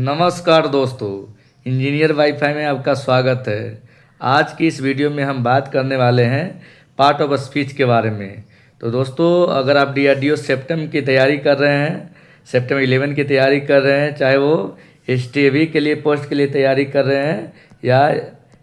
नमस्कार दोस्तों, engineer wifi में आपका स्वागत है। आज की इस वीडियो में हम बात करने वाले हैं पार्ट ऑफ स्पीच के बारे में। तो दोस्तों, अगर आप डीआरडीओ सेप्टेम की तैयारी कर रहे हैं, सेप्टेम 11 की तैयारी कर रहे हैं, चाहे वो एसटीएवी के लिए पोस्ट के लिए तैयारी कर रहे हैं या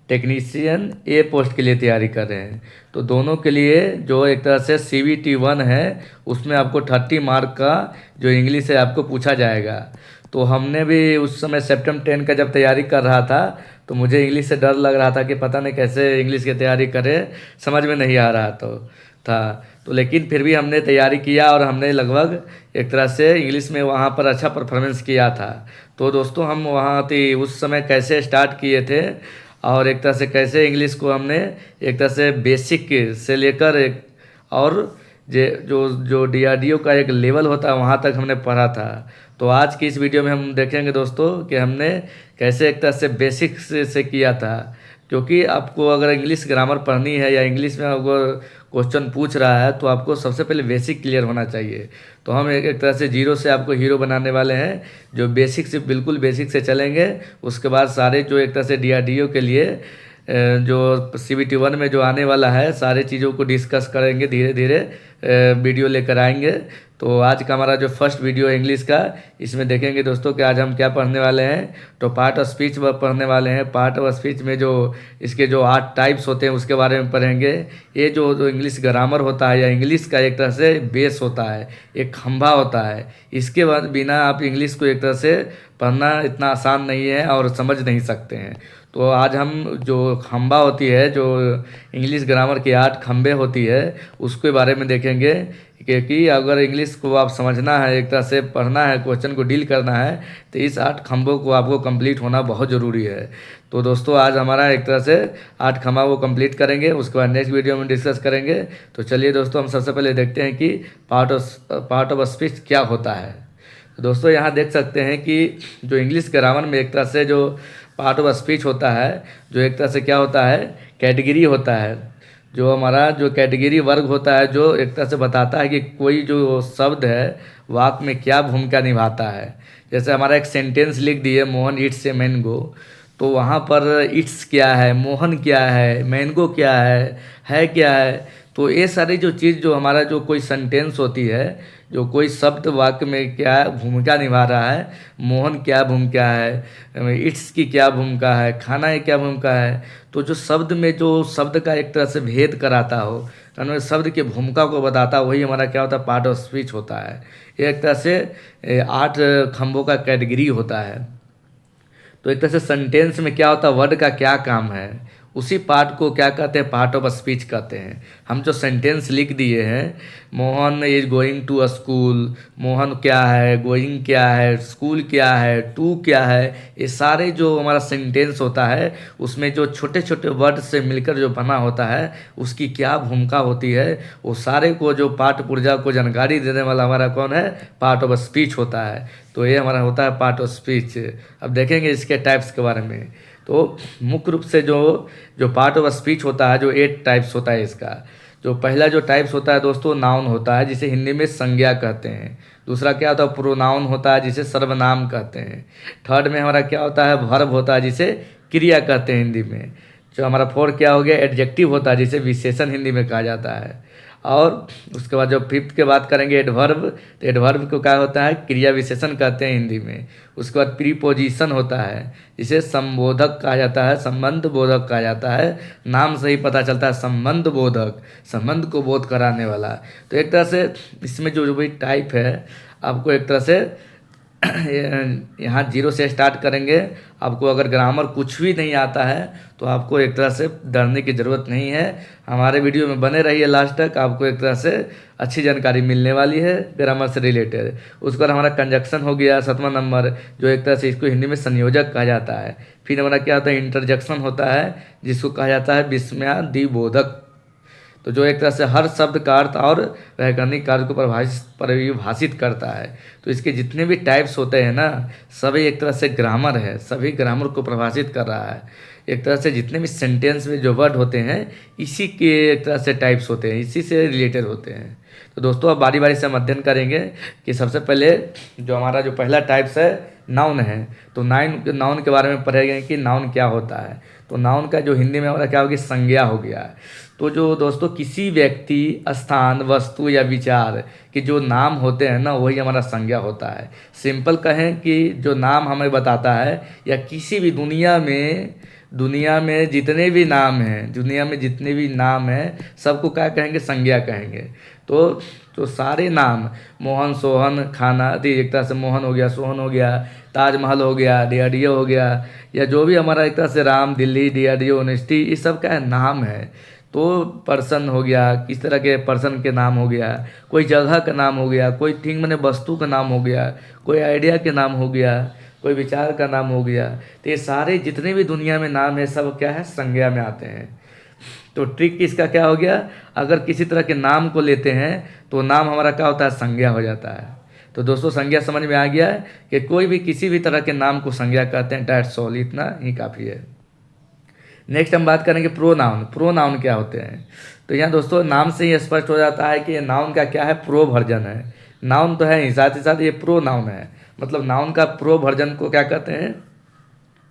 टेक्नीशियन ए पोस्ट के लिए तैयारी कर रहे हैं, तो दोनों के लिए जो एक तरह से CVT 1 है, उसमें आपको 30 मार्क का जो इंग्लिश है आपको पूछा जाएगा। तो हमने भी उस समय सेप्टेम 10 का जब तैयारी कर रहा था तो मुझे इंग्लिश से डर लग रहा था कि पता नहीं कैसे इंग्लिश की तैयारी करें, समझ में नहीं आ रहा तो लेकिन फिर भी हमने तैयारी किया और हमने लगभग एक तरह से इंग्लिश में वहाँ पर अच्छा परफॉर्मेंस किया था। तो दोस्तों, हम वहाँ थी उस समय कैसे स्टार्ट किए थे और एक तरह से कैसे इंग्लिश को हमने एक तरह से बेसिक से लेकर एक और जो जो डीआरडीओ का एक लेवल होता है वहाँ तक हमने पढ़ा था। तो आज की इस वीडियो में हम देखेंगे दोस्तों कि हमने कैसे एक तरह से बेसिक से किया था, क्योंकि आपको अगर इंग्लिश ग्रामर पढ़नी है या इंग्लिश में अगर क्वेश्चन पूछ रहा है तो आपको सबसे पहले बेसिक क्लियर होना चाहिए। तो हम एक तरह से जीरो से आपको हीरो बनाने वाले हैं, जो बेसिक से बिल्कुल बेसिक से चलेंगे। उसके बाद सारे जो एक तरह से डीआरडीओ के लिए जो CVT 1 में जो आने वाला है सारे चीज़ों को डिस्कस करेंगे, धीरे धीरे वीडियो लेकर आएंगे। तो आज का हमारा जो फर्स्ट वीडियो है इंग्लिश का, इसमें देखेंगे दोस्तों कि आज हम क्या पढ़ने वाले हैं। तो पार्ट ऑफ स्पीच पढ़ने वाले हैं। पार्ट ऑफ स्पीच में जो इसके जो 8 टाइप्स होते हैं उसके बारे में पढ़ेंगे। ये जो इंग्लिश ग्रामर होता है या इंग्लिश का एक तरह से बेस होता है, एक खंभा होता है। इसके बाद बिना आप इंग्लिश को एक तरह से पढ़ना इतना आसान नहीं है और समझ नहीं सकते हैं। तो आज हम जो खंभा होती है, जो इंग्लिश ग्रामर की 8 खंभे होती है, उसके बारे में देखेंगे कि अगर इंग्लिश को आप समझना है, एक तरह से पढ़ना है, क्वेश्चन को डील करना है, तो इस 8 खंभों को आपको कंप्लीट होना बहुत ज़रूरी है। तो दोस्तों, आज हमारा एक तरह से 8 खंभा वो कंप्लीट करेंगे, उसके बाद नेक्स्ट वीडियो में डिस्कस करेंगे। तो चलिए दोस्तों, हम सबसे पहले देखते हैं कि पार्ट ऑफ स्पीच क्या होता है। तो दोस्तों, यहाँ देख सकते हैं कि जो इंग्लिश ग्रामर में एक तरह से जो पार्ट ऑफ स्पीच होता है, जो एक तरह से क्या होता है, कैटेगरी होता है। जो हमारा जो कैटेगरी वर्ग होता है, जो एक तरह से बताता है कि कोई जो शब्द है वाक्य में क्या भूमिका निभाता है। जैसे हमारा एक सेंटेंस लिख दिए, मोहन ईट्स ए मैंगो, तो वहाँ पर ईट्स क्या है, मोहन क्या है, मैंगो क्या है क्या है। तो ये सारी जो चीज़ जो हमारा जो कोई सेंटेंस होती है, जो कोई शब्द वाक्य में क्या भूमिका निभा रहा है, मोहन क्या भूमिका है, इट्स की क्या भूमिका है, खाना की क्या भूमिका है। तो जो शब्द में जो शब्द का एक तरह से भेद कराता हो, यानी शब्द की भूमिका को बताता, वही हमारा क्या होता है, पार्ट ऑफ स्पीच होता है। ये एक तरह से 8 खंभों का कैटेगरी होता है। तो एक तरह से सेंटेंस में क्या होता है, वर्ड का क्या काम है, उसी पार्ट को क्या कहते हैं, पार्ट ऑफ स्पीच कहते हैं। हम जो सेंटेंस लिख दिए हैं, Mohan is going to a school, Mohan क्या है, गोइंग क्या है, स्कूल क्या है, टू क्या है, ये सारे जो हमारा सेंटेंस होता है उसमें जो छोटे छोटे वर्ड से मिलकर जो बना होता है, उसकी क्या भूमिका होती है, वो सारे को जो पाठ पुर्जा को जानकारी देने वाला हमारा कौन है, पार्ट ऑफ स्पीच होता है। तो ये हमारा होता है पार्ट ऑफ स्पीच। अब देखेंगे इसके टाइप्स के बारे में। तो मुख्य रूप से जो पार्ट ऑफ स्पीच होता है, जो 8 टाइप्स होता है इसका। जो पहला जो टाइप्स होता है दोस्तों, नाउन होता है, जिसे हिंदी में संज्ञा कहते हैं। दूसरा क्या होता है, प्रोनाउन होता है, जिसे सर्वनाम कहते हैं। थर्ड में हमारा क्या होता है, वर्ब होता है, जिसे क्रिया कहते हैं हिंदी में। जो हमारा फोर्थ क्या हो गया, एडजेक्टिव होता है, जिसे विशेषण हिंदी में कहा जाता है। और उसके बाद जो फिफ्थ के बात करेंगे, एडवर्ब। तो एडवर्ब को क्या होता है, क्रिया विशेषण कहते हैं हिंदी में। उसके बाद प्रीपोजिशन होता है, जिसे संबोधक कहा जाता है, संबंध बोधक कहा जाता है। नाम से ही पता चलता है, संबंध बोधक, संबंध को बोध कराने वाला। तो एक तरह से इसमें जो भी टाइप है, आपको एक तरह से यहाँ 0 से स्टार्ट करेंगे। आपको अगर ग्रामर कुछ भी नहीं आता है तो आपको एक तरह से डरने की ज़रूरत नहीं है। हमारे वीडियो में बने रहिए लास्ट तक, आपको एक तरह से अच्छी जानकारी मिलने वाली है ग्रामर से रिलेटेड। उसके बाद हमारा कंजक्शन हो गया 7वां नंबर, जो एक तरह से इसको हिंदी में संयोजक कहा जाता है। फिर हमारा क्या होता है, इंटरजेक्शन होता है, जिसको कहा जाता है विस्मयादिबोधक। तो जो एक तरह से हर शब्द का अर्थ और वैज्ञानिक कार्य को परिभाषित करता है। तो इसके जितने भी टाइप्स होते हैं ना, सभी एक तरह से ग्रामर है, सभी ग्रामर को प्रभाषित कर रहा है। एक तरह से जितने भी सेंटेंस में जो वर्ड होते हैं, इसी के एक तरह से टाइप्स होते हैं, इसी से रिलेटेड होते हैं। तो दोस्तों अब बारी बारी से हम अध्ययन करेंगे कि सबसे पहले जो हमारा जो पहला टाइप्स है नाउन है, तो नाउन के बारे में पढ़ेंगे कि नाउन क्या होता है। तो नाउन का जो हिंदी में हमारा क्या होगी, संज्ञा हो गया। तो जो दोस्तों किसी व्यक्ति, स्थान, वस्तु या विचार के जो नाम होते हैं ना, वही हमारा संज्ञा होता है। सिंपल कहें कि जो नाम हमें बताता है, या किसी भी दुनिया में जितने भी नाम हैं, दुनिया में जितने भी नाम हैं सबको क्या कहेंगे, संज्ञा कहेंगे। तो सारे नाम, मोहन, सोहन, खाना, एक तरह से मोहन हो गया, सोहन हो गया, ताजमहल हो गया, डीआरडीओ हो गया, या जो भी हमारा एक तरह से राम, दिल्ली, डीआरडीओ, यूनिवर्सिटी, ये सब क्या है, नाम है। तो पर्सन हो गया, किस तरह के पर्सन के नाम हो गया, कोई जगह का नाम हो गया, कोई थिंग मैंने वस्तु का नाम हो गया, कोई आइडिया के नाम हो गया, कोई विचार का नाम हो गया। तो ये सारे जितने भी दुनिया में नाम है सब क्या है, संज्ञा में आते हैं। तो ट्रिक इसका क्या हो गया, अगर किसी तरह के नाम को लेते हैं तो नाम हमारा क्या होता है, संज्ञा हो जाता है। तो दोस्तों संज्ञा समझ में आ गया है कि कोई भी किसी भी तरह के नाम को संज्ञा कहते हैं। डैट्स ऑल, इतना ही काफ़ी है। नेक्स्ट हम बात करेंगे प्रोनाउन। प्रोनाउन क्या होते हैं, तो यहाँ दोस्तों नाम से ही स्पष्ट हो जाता है कि नाउन का क्या है, प्रो वर्जन है। नाउन तो है ही, साथ ही साथ ये प्रोनाउन है। मतलब नाउन का प्रो वर्जन को क्या कहते हैं,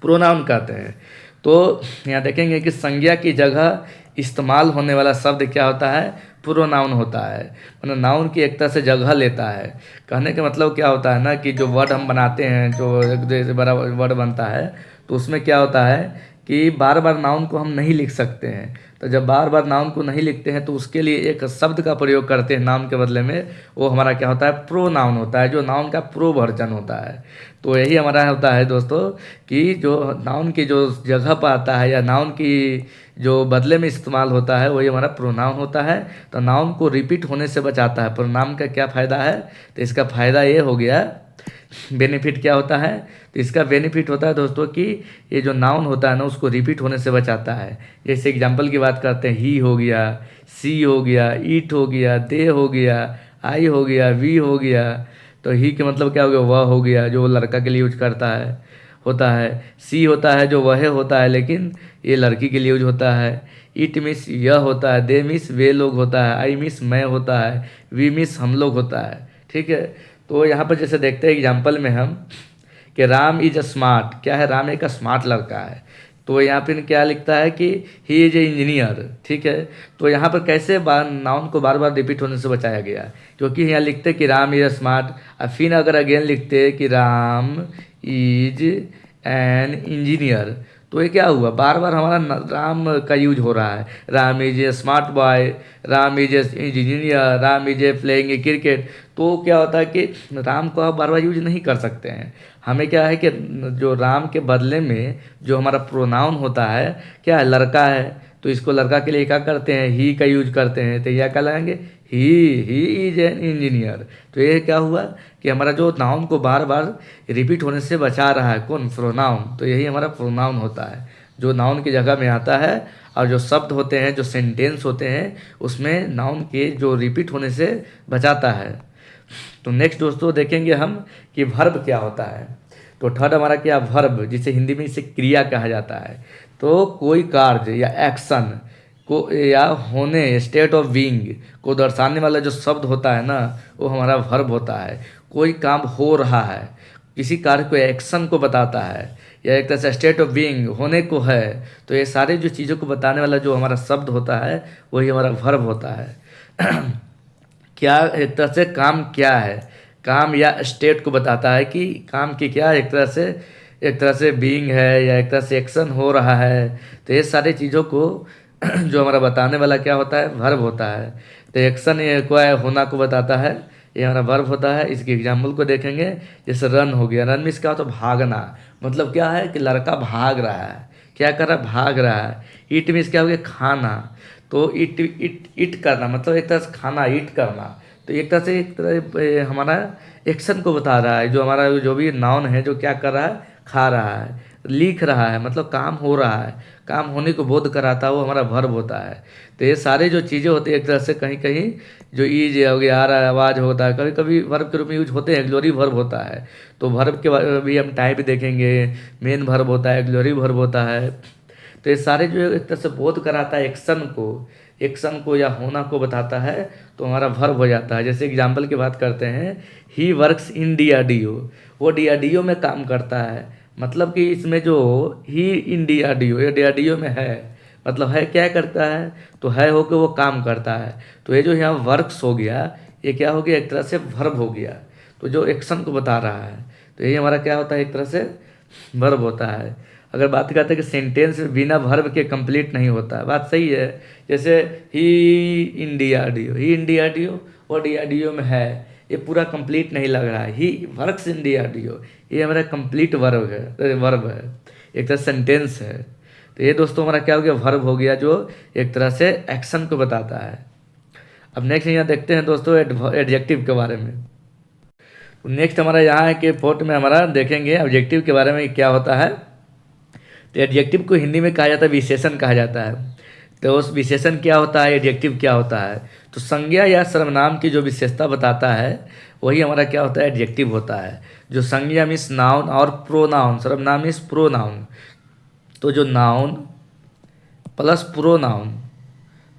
प्रोनाउन कहते हैं। तो यहाँ देखेंगे कि संज्ञा की जगह इस्तेमाल होने वाला शब्द क्या होता है, प्रोनाउन होता है। मतलब नाउन की एक तरह से जगह लेता है। कहने का मतलब क्या होता है ना, कि जो वर्ड हम बनाते हैं, जो एक जैसे बड़ा वर्ड बनता है, तो उसमें क्या होता है कि बार बार नाउन को हम नहीं लिख सकते हैं। तो जब बार बार नाउन को नहीं लिखते हैं तो उसके लिए एक शब्द का प्रयोग करते हैं नाउन के बदले में, वो हमारा क्या होता है, प्रोनाउन होता है, जो नाउन का प्रो वर्जन होता है। तो यही हमारा होता है दोस्तों कि जो नाउन की जो जगह पर आता है या नाउन की जो बदले में इस्तेमाल होता है वही हमारा प्रोनाउन होता है। तो नाउन को रिपीट होने से बचाता है। प्रोनाउन का क्या फ़ायदा है, तो इसका फ़ायदा ये हो गया, बेनिफिट क्या होता है, तो इसका बेनिफिट होता है दोस्तों कि ये जो नाउन होता है ना उसको रिपीट होने से बचाता है। जैसे एग्जांपल की बात करते हैं, ही हो गया, सी हो गया, ईट हो गया, दे हो गया, आई हो गया, वी हो गया। तो ही के मतलब क्या हो गया, वह हो गया, जो लड़का के लिए यूज करता है होता है। सी होता है जो वह होता है, लेकिन ये लड़की के लिए यूज होता है। इट मिस यह होता है, दे मिस वे लोग होता है, आई मिस मैं होता है, वी मिस हम लोग होता है। ठीक है। तो यहाँ पर जैसे देखते हैं एग्जाम्पल में हम कि राम इज अ स्मार्ट, क्या है, राम एक स्मार्ट लड़का है। तो यहाँ पे क्या लिखता है कि ही इज ए इंजीनियर। ठीक है। तो यहाँ पर कैसे नाउन को बार बार रिपीट होने से बचाया गया, क्योंकि यहाँ लिखते कि राम इज अ स्मार्ट, और फिर अगर अगेन लिखते कि राम इज एन इंजीनियर, तो ये क्या हुआ, बार बार हमारा राम का यूज हो रहा है। Ram is A smart boy, Ram is A engineer, Ram is A playing a cricket. तो क्या होता है कि राम को आप बार बार यूज नहीं कर सकते हैं। हमें क्या है कि जो राम के बदले में जो हमारा प्रोनाउन होता है, क्या है, लड़का है, तो इसको लड़का के लिए क्या करते हैं, ही का यूज करते हैं। तो यह क्या लगाएंगे, ही इज एन इंजीनियर। तो ये क्या हुआ कि हमारा जो नाउन को बार बार रिपीट होने से बचा रहा है, कौन, प्रोनाउन। तो यही हमारा प्रोनाउन होता है, जो नाउन की जगह में आता है। और जो शब्द होते हैं, जो सेंटेंस होते हैं, उसमें नाउन के जो रिपीट होने से बचाता है। तो नेक्स्ट दोस्तों देखेंगे हम कि वर्ब क्या होता है। तो थर्ड हमारा क्या, वर्ब, जिसे हिंदी में इसे क्रिया कहा जाता है। तो कोई कार्य या एक्शन को या होने, स्टेट ऑफ बीइंग को दर्शाने वाला जो शब्द होता है ना, वो हमारा वर्ब होता है। कोई काम हो रहा है, किसी कार्य को, एक्शन को बताता है, या एक तरह से स्टेट ऑफ बीइंग, होने को है। तो ये सारे जो चीज़ों को बताने वाला जो हमारा शब्द होता है वही हमारा वर्ब होता है। क्या, एक तरह से काम क्या है, काम या स्टेट को बताता है कि काम की क्या, एक तरह से बीइंग है, या एक तरह से एक्शन हो रहा है। तो ये सारी चीज़ों को जो हमारा बताने वाला क्या होता है, वर्ब होता है। तो एक्शन ये को है, होना को बताता है, ये हमारा वर्ब होता है। इसके एग्जाम्पल को देखेंगे, जैसे रन हो गया, रन मीन्स क्या होता है, भागना। मतलब क्या है कि लड़का भाग रहा है, क्या कर रहा है, भाग रहा है। ईट मीन्स क्या हो गया, खाना। तो ईट करना, मतलब एक तरह से खाना, ईट करना। तो एक तरह हमारा एक्शन को बता रहा है, जो हमारा जो भी नाउन है जो क्या कर रहा है, खा रहा है, लिख रहा है, मतलब काम हो रहा है, काम होने को बोध कराता है, वो हमारा वर्ब होता है। तो ये सारे जो चीज़ें होती है एक तरह से कहीं कहीं जो ईज हो गया, आ रहा है, आवाज़ होता है, कभी कभी वर्ब के रूप में यूज होते हैं, एक्सक्लूसिव वर्ब होता है। तो वर्ब के बारे में भी हम टाइप देखेंगे, मेन वर्ब होता है, एक्सक्लूसिव वर्ब होता है। तो ये सारे जो एक तरह से बोध कराता है एक्शन को, एक्शन को या होना को बताता है तो हमारा वर्ब हो जाता है। जैसे एग्जाम्पल की बात करते हैं, ही वर्क्स इन DRDO, वो DRDO में काम करता है। मतलब कि इसमें जो ही इन DRDO, ये DRDO में है, मतलब है क्या करता है, तो है हो के वो काम करता है। तो ये जो यहाँ वर्क्स हो गया, ये क्या हो गया, एक तरह से वर्ब हो गया, तो जो एक्शन को बता रहा है। तो ये हमारा क्या होता है, एक तरह से वर्ब होता है। अगर बात करते हैं कि सेंटेंस बिना वर्ब के कंप्लीट नहीं होता है, बात सही है। जैसे ही इन DRDO, ही इन DRDO, वो DRDO में है, ये पूरा कंप्लीट नहीं लग रहा है। ही वर्क्स इन DRDO, ये हमारा कंप्लीट वर्ब है, एक तरह सेंटेंस है। तो ये दोस्तों हमारा क्या हो गया, वर्ब हो गया, जो एक तरह से एक्शन को बताता है। अब नेक्स्ट यहाँ देखते हैं दोस्तों एडजेक्टिव के बारे में। तो नेक्स्ट हमारा यहाँ है कि फोर्थ में हमारा देखेंगे ऑब्जेक्टिव के बारे में क्या होता है। तो एडजेक्टिव को हिंदी में कहा जाता है विशेषण कहा जाता है। तो उस विशेषण क्या होता है, एडजेक्टिव क्या होता है, तो संज्ञा या सर्वनाम की जो विशेषता बताता है वही हमारा क्या होता है, एडजेक्टिव होता है। जो संज्ञा मीन्स नाउन और प्रोनाउन, सर्वनाम मीन्स प्रोनाउन, तो जो नाउन प्लस प्रोनाउन,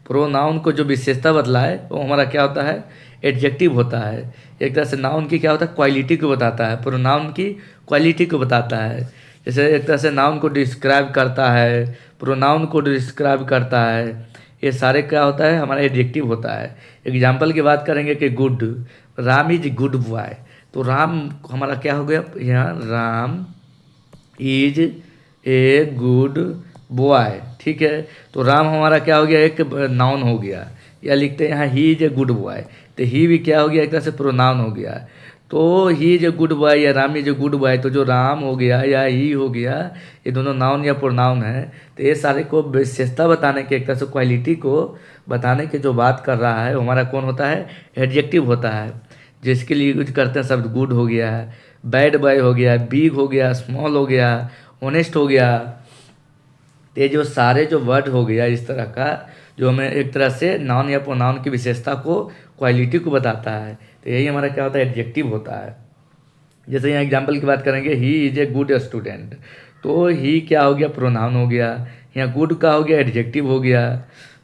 प्रोनाउन को जो विशेषता बतलाए वो हमारा क्या होता है, एडजेक्टिव होता है। एक तरह से नाउन की क्या होता है, क्वालिटी को बताता है, प्रोनाउन की क्वालिटी को बताता है। जैसे एक तरह से नाउन को डिस्क्राइब करता है, प्रोनाउन को डिस्क्राइब करता है, ये सारे क्या होता है, हमारा एडजेक्टिव होता है। एग्जाम्पल की बात करेंगे कि good, Ram is good boy, तो राम हमारा क्या हो गया यहाँ, Ram is a good boy, ठीक है। तो राम हमारा क्या हो गया, एक नाउन हो गया, या लिखते हैं यहाँ ही इज ए गुड बॉय, तो ही भी क्या हो गया, एक तरह से प्रोनाउन हो गया। तो he is a good boy या Ram is a good boy, तो जो राम हो गया या ही हो गया, ये दोनों नाउन या प्रोनाउन है। तो ये सारे को विशेषता बताने के, एक तरह से क्वालिटी को बताने के जो बात कर रहा है वो हमारा कौन होता है, एडजेक्टिव होता है। जिसके लिए यूज करते हैं शब्द गुड हो गया, बैड बॉय हो गया, बिग हो गया, स्मॉल हो गया, ऑनेस्ट हो गया। ये जो सारे जो वर्ड हो गया इस तरह का, जो हमें एक तरह से नाउन या प्रोनाउन की विशेषता को, क्वालिटी को बताता है, तो यही हमारा क्या होता है, एडजेक्टिव होता है। जैसे यहाँ एग्जांपल की बात करेंगे, ही इज ए गुड स्टूडेंट, तो ही क्या हो गया, प्रोनाउन हो गया, यहाँ गुड का हो गया, एडजेक्टिव हो गया।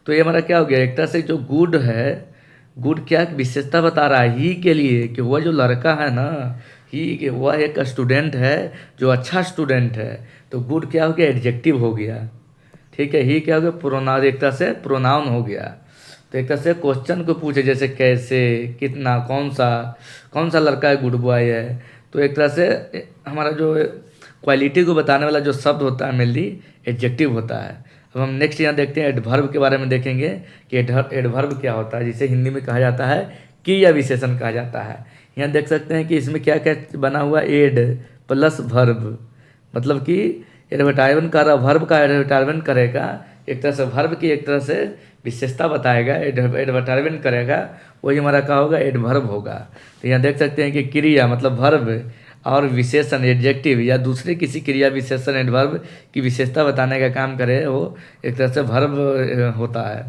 तो ये हमारा क्या हो गया, एक तरह से जो गुड है, गुड क्या विशेषता बता रहा है ही के लिए, कि वह जो लड़का है ना, ही वह एक स्टूडेंट है जो अच्छा स्टूडेंट है, तो गुड क्या हो गया, एडजेक्टिव हो गया, ठीक है। ही क्या हो गया, प्रोनाउन, एक तरह से प्रोनाउन हो गया। तो एक तरह से क्वेश्चन को पूछे, जैसे कैसे, कितना, कौन सा लड़का है गुड बॉय है, तो एक तरह से हमारा जो क्वालिटी को बताने वाला जो शब्द होता है मेनली एडजेक्टिव होता है। अब हम नेक्स्ट यहाँ देखते हैं एडवर्ब के बारे में देखेंगे कि एडवर्ब क्या होता है, जिसे हिंदी में कहा जाता है कि या विशेषण कहा जाता है। यहाँ देख सकते हैं कि इसमें क्या क्या बना हुआ, एड प्लस वर्ब, मतलब कि एडवर्टाइजमेंट कर रहा, वर्ब का एडवर्टाइजमेंट करेगा, एक तरह से वर्ब की एक तरह से विशेषता बताएगा, एडवर्टाइजमेंट करेगा, वही हमारा क्या होगा, एडवर्ब होगा। तो यहाँ देख सकते हैं कि क्रिया मतलब वर्ब और विशेषण एडजेक्टिव या दूसरे किसी क्रिया विशेषण एडवर्ब की विशेषता बताने का काम करे, वो एक तरह से वर्ब होता है।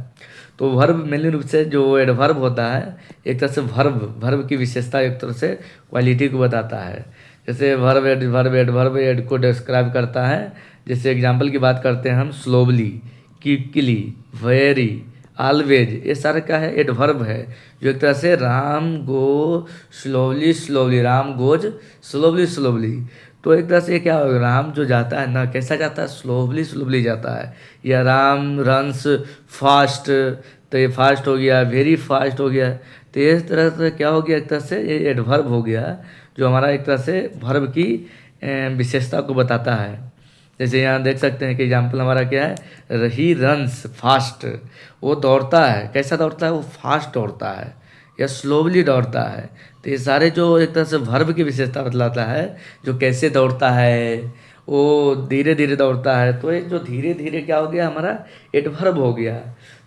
तो वर्ब मेनली रूप से जो एडवर्ब होता है, एक तरह से वर्ब की विशेषता एक तरह से क्वालिटी को बताता है। जैसे वर्ब एड को डिस्क्राइब करता है। जैसे एग्जांपल की बात करते हैं हम, स्लोवली, क्विकली, वेरी, ऑलवेज, ये सारा क्या है, एडवर्ब है, जो एक तरह से राम गो स्लोवली, राम गोज स्लोवली। तो एक तरह से ये क्या होगा, राम जो जाता है ना, कैसा जाता है, स्लोवली जाता है। या राम रन्स फास्ट, तो ये फास्ट हो गया, वेरी फास्ट हो गया। तो इस तरह से क्या हो गया, एक तरह से ये एडवर्ब हो गया, जो हमारा एक तरह से वर्ब की विशेषता को बताता है। जैसे यहाँ देख सकते हैं कि एग्जाम्पल हमारा क्या है, ही रन्स फास्ट, वो दौड़ता है, कैसा दौड़ता है, वो फास्ट दौड़ता है या स्लोवली दौड़ता है। तो ये सारे जो एक तरह से वर्ब की विशेषता बतलाता है, जो कैसे दौड़ता है, वो धीरे धीरे दौड़ता है, तो ये जो धीरे धीरे क्या हो गया, हमारा एडवर्ब हो गया।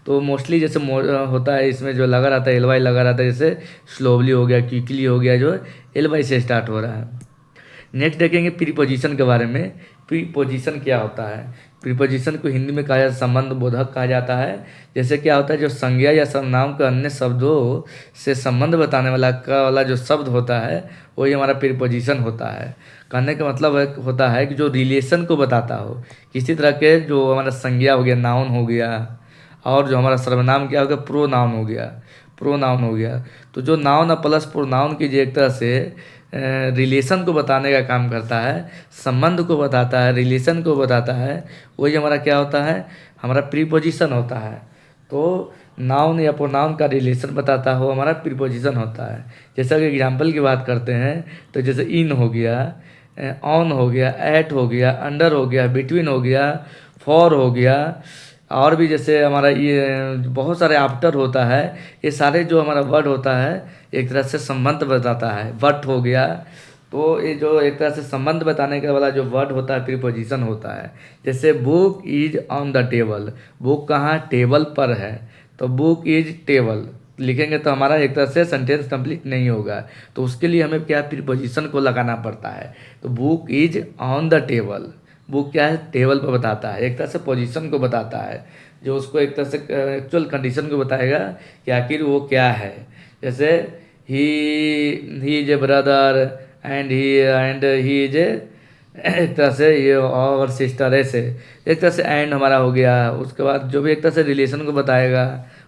तो मोस्टली जैसे होता है, इसमें जो लगा रहता है एल वाई लगा रहता है, जैसे स्लोवली हो गया, क्विकली हो गया, जो एल वाई से स्टार्ट हो रहा है। नेक्स्ट देखेंगे प्रीपोजिशन के बारे में। प्रीपोजिशन क्या होता है, प्रीपोजिशन को हिंदी में कहा जाता है संबंध बोधक कहा जाता है। जैसे क्या होता है, जो संज्ञा या सर्वनाम के अन्य शब्दों से संबंध बताने वाला जो शब्द होता है, वही हमारा प्रीपोजिशन होता है। कहने का मतलब होता है कि जो रिलेशन को बताता हो, किसी तरह के जो हमारा संज्ञा हो गया, नाउन हो गया, और जो हमारा सर्वनाम क्या हो गया, प्रोनाउन हो गया, प्रोनाउन हो गया। तो जो नाउन प्लस प्रोनाउन की जो एक तरह से रिलेशन को बताने का काम करता है, संबंध को बताता है, रिलेशन को बताता है, वही हमारा क्या होता है, हमारा प्रीपोजिशन होता है। तो नाउन या प्रोनाउन का रिलेशन बताता हो हमारा प्रीपोजिशन होता है। जैसा कि एग्जांपल की बात करते हैं तो जैसे इन हो गया, ऑन हो गया, एट हो गया, अंडर हो गया, बिटवीन हो गया, फॉर हो गया, और भी जैसे हमारा ये बहुत सारे आफ्टर होता है। ये सारे जो हमारा वर्ड होता है एक तरह से संबंध बताता है। बट हो गया, तो ये जो एक तरह से संबंध बताने का वाला जो वर्ड होता है प्रीपोजिशन होता है। जैसे book is on the table, book कहाँ, टेबल पर है, तो बुक इज टेबल लिखेंगे तो हमारा एक तरह से सेंटेंस कंप्लीट नहीं होगा। तो उसके लिए हमें क्या प्रीपोजिशन को लगाना पड़ता है। तो book is on the table, book क्या है, टेबल पर बताता है, एक तरह से पोजीशन को बताता है, जो उसको एक तरह से एक्चुअल कंडीशन को बताएगा कि आखिर वो क्या है। जैसे ही is A brother and he is ए, एक तरह से ये और सिस्टर, ऐसे एक तरह से एंड हमारा हो गया। उसके बाद जो भी एक तरह से रिलेशन को बताएगा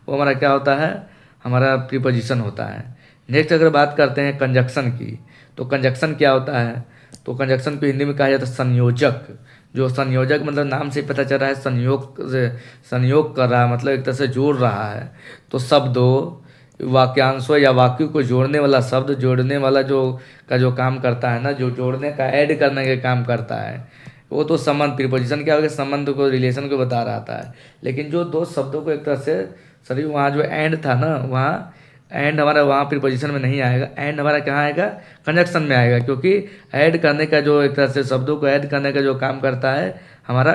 वो हमारा क्या होता है, हमारा प्रीपोजिशन होता है। नेक्स्ट अगर बात करते हैं कंजक्शन की, तो कंजक्शन क्या होता है, तो कंजक्शन को हिंदी में कहा जाता है संयोजक। जो संयोजक मतलब नाम से ही पता चल रहा है, संयोग से संयोग कर रहा है, मतलब एक तरह से जोड़ रहा है। तो शब्दों, वाक्यांशों या वाक्यों को जोड़ने वाला शब्द, जोड़ने वाला जो काम करता है ना, जो जोड़ने का, ऐड करने का काम करता है, वो तो संबंध, प्रीपोजिशन क्या हो गया, संबंध को, रिलेशन को बता रहा था। लेकिन जो दो शब्दों को एक तरह से, सॉरी वहाँ जो एंड था ना, वहाँ एंड हमारा वहाँ प्रीपोजिशन में नहीं आएगा, एंड हमारा कहाँ आएगा, कंजक्शन में आएगा। क्योंकि ऐड करने का जो एक तरह से शब्दों को ऐड करने का जो काम करता है हमारा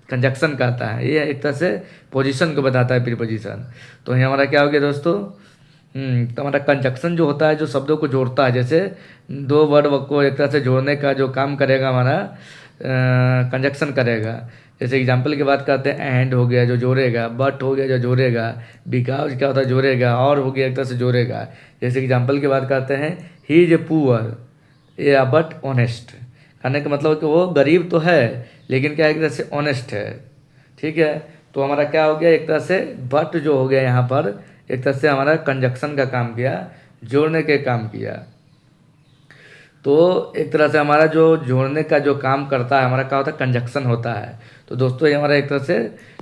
कंजक्शन करता है। ये एक तरह से पोजीशन को बताता है प्रीपोजिशन। तो ये हमारा क्या हो गया दोस्तों, तो हमारा कंजक्शन जो होता है जो शब्दों को जोड़ता है, जैसे दो वर्ड को एक तरह से जोड़ने का जो काम करेगा हमारा कंजक्शन करेगा। जैसे एग्जांपल की बात करते हैं, एंड हो गया जो जोड़ेगा, बट हो गया जो जोड़ेगा, बिकॉज क्या होता है जोड़ेगा, और हो गया एक तरह से जोड़ेगा। जैसे एग्जांपल की बात करते हैं, ही इज ए पुअर या बट ऑनेस्ट, कहने का मतलब कि वो गरीब तो है लेकिन क्या एक तरह से ऑनेस्ट है। ठीक है, तो हमारा क्या हो गया, एक तरह से बट जो हो गया यहाँ पर एक तरह से हमारा कंजक्शन का काम किया, जोड़ने के काम किया। तो एक तरह से हमारा जो जोड़ने का जो काम करता है हमारा क्या होता है, कंजक्शन होता है। तो दोस्तों ये हमारा एक तरह से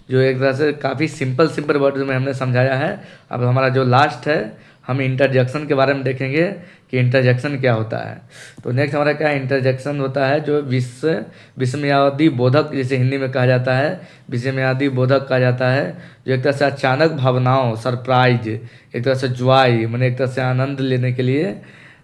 जो एक तरह से काफ़ी सिंपल वर्ड में हमने समझाया है। अब हमारा जो लास्ट है, हम इंटरजेक्शन के बारे में देखेंगे कि इंटरजेक्शन क्या होता है। तो नेक्स्ट हमारा क्या इंटरजेक्शन होता है, जो विस्मयादि बोधक, जैसे हिंदी में कहा जाता है विस्मयादि बोधक कहा जाता है, जो एक तरह से अचानक भावनाओं, सरप्राइज, एक तरह से ज्वाई मैंने एक तरह से आनंद लेने के लिए,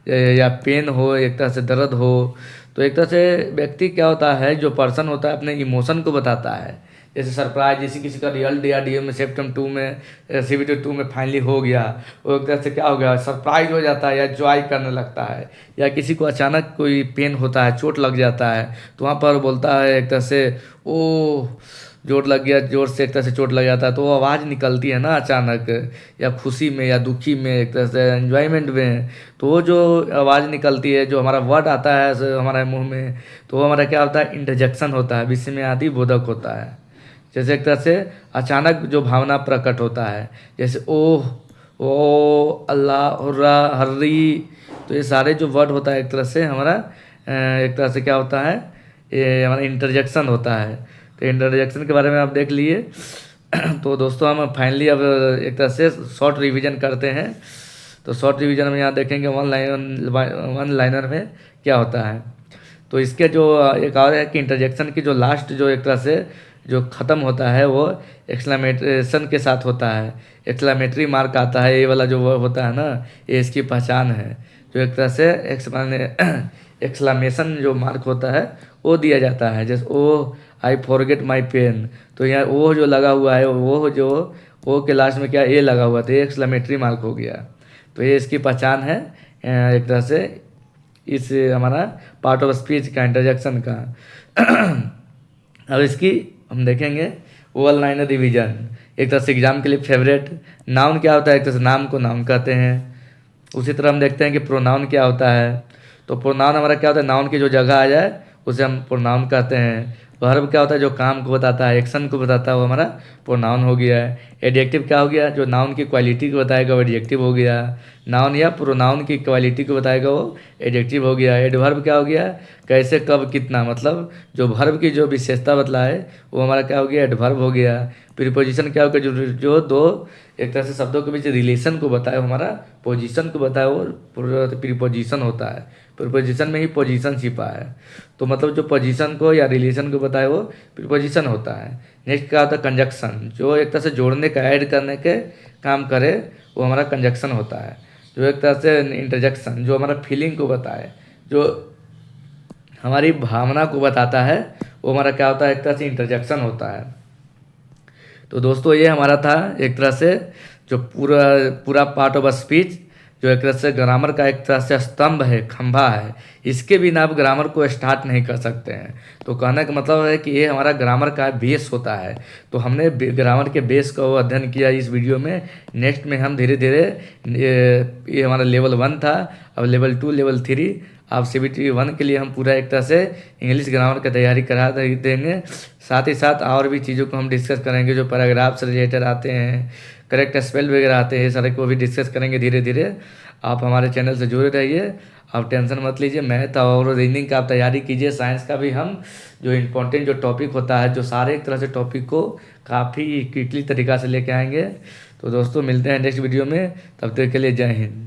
या पेन हो, एक तरह से दर्द हो। तो एक तरह से व्यक्ति क्या होता है, जो पर्सन होता है अपने इमोशन को बताता है। जैसे सरप्राइज, जैसे किसी का रिजल्ट दिया डी में सेप्टम 2 में CBT 2 में फाइनली हो गया, वो एक तरह से क्या हो गया, सरप्राइज हो जाता है या जॉय करने लगता है। या किसी को अचानक कोई पेन होता है, चोट लग जाता है, तो वहाँ पर बोलता है एक तरह से ओह चोट लग गया, जोर से एक तरह से चोट लग जाता है, तो वो आवाज़ निकलती है ना अचानक, या खुशी में या दुखी में, एक तरह से एन्जॉयमेंट में, तो वो जो आवाज़ निकलती है, जो हमारा वर्ड आता है हमारे मुंह में, तो वो हमारा क्या होता है, इंटरजेक्शन होता है, विस्मयादि बोधक होता है। जैसे एक तरह से अचानक जो भावना प्रकट होता है, जैसे ओह, ओ, अल्लाह, हुर्रा, हर्री, तो ये सारे जो वर्ड होता है एक तरह से हमारा एक तरह से क्या होता है, ये हमारा इंटरजेक्शन होता है। तो इंटरजेक्शन के बारे में आप देख लिए। तो दोस्तों हम फाइनली अब एक तरह से शॉर्ट रिवीजन करते हैं। तो शॉर्ट रिवीजन में यहाँ देखेंगे वन लाइनर में क्या होता है। तो इसके जो एक और है कि इंटरजेक्शन की जो लास्ट जो एक तरह से जो ख़त्म होता है वो एक्सक्लेमेशन के साथ होता है, एक्सक्लेमेटरी मार्क आता है, ये वाला जो होता है ना, ये इसकी पहचान है। जो एक तरह से एक्सक्लेमेशन जो मार्क होता है वो दिया जाता है। जैसे ओ आई फॉरगेट माई पेन, तो यहाँ ओ जो लगा हुआ है, वो जो ओ के लास्ट में क्या ए लगा हुआ था, ये एक्सक्लेमेटरी मार्क हो गया। तो ये इसकी पहचान है एक तरह से इस हमारा पार्ट ऑफ स्पीच का, इंटरजेक्शन का। अब इसकी हम देखेंगे वन लाइनर रिवीजन। एक तरह से एग्जाम के लिए फेवरेट नाउन क्या होता है, एक तरह से नाम को नाउन कहते हैं। उसी तरह हम देखते हैं कि प्रोनाउन क्या होता है। तो प्रोनाउन हमारा क्या होता है, नाउन की जो जगह आ जाए उसे हम प्रोनाउन कहते हैं। वर्ब क्या होता है, जो काम को बताता है, एक्शन को बताता है, वो हमारा प्रोनाउन हो गया है। एडजेक्टिव क्या हो गया, जो नाउन की क्वालिटी को बताएगा वो एडजेक्टिव हो गया। नाउन या प्रोनाउन की क्वालिटी को बताएगा वो एडजेक्टिव हो गया। एडवर्ब क्या हो गया, कैसे, कब, कितना, मतलब जो वर्ब की जो विशेषता बतलाए वो हमारा क्या हो गया, एडवर्ब हो गया। प्रीपोजिशन क्या हो गया, जो दो एक तरह से शब्दों के बीच रिलेशन को बताए, हमारा पोजीशन को बताए, वो प्रीपोजिशन होता है। प्रीपोजिशन में ही पोजीशन छिपा है, तो मतलब जो पोजीशन को या रिलेशन को बताए वो प्रीपोजिशन होता है। नेक्स्ट क्या होता है, कंजक्शन, जो एक तरह से जोड़ने का, ऐड करने के काम करे, वो हमारा कंजक्शन होता है। जो एक तरह से इंटरजेक्शन, जो हमारा फीलिंग को बताए, जो हमारी भावना को बताता है, वो हमारा क्या होता है, एक तरह से इंटरजेक्शन होता है। तो दोस्तों ये हमारा था एक तरह से जो पूरा पूरा पार्ट ऑफ स्पीच, जो एक तरह से ग्रामर का एक तरह से स्तंभ है, खंभा है। इसके बिना आप ग्रामर को स्टार्ट नहीं कर सकते हैं। तो कहने का मतलब है कि ये हमारा ग्रामर का बेस होता है। तो हमने ग्रामर के बेस का वो अध्ययन किया इस वीडियो में। नेक्स्ट में हम धीरे धीरे ये हमारा लेवल 1 था, अब लेवल 2, लेवल 3, आप CBT 1 के लिए हम पूरा एक तरह से इंग्लिश ग्रामर की तैयारी करा देंगे। साथ ही साथ और भी चीज़ों को हम डिस्कस करेंगे, जो पैराग्राफ से रिलेटेड आते हैं, करेक्ट स्पेल वगैरह आते हैं, सारे को भी डिस्कस करेंगे धीरे धीरे। आप हमारे चैनल से जुड़े रहिए, आप टेंशन मत लीजिए। मैथ और रीजनिंग का आप तैयारी कीजिए, साइंस का भी हम जो इम्पोर्टेंट जो टॉपिक होता है, जो सारे एक तरह से टॉपिक को काफ़ी क्विकली तरीक़ा से लेके आएंगे। तो दोस्तों मिलते हैं नेक्स्ट वीडियो में, तब तक के लिए जय हिंद।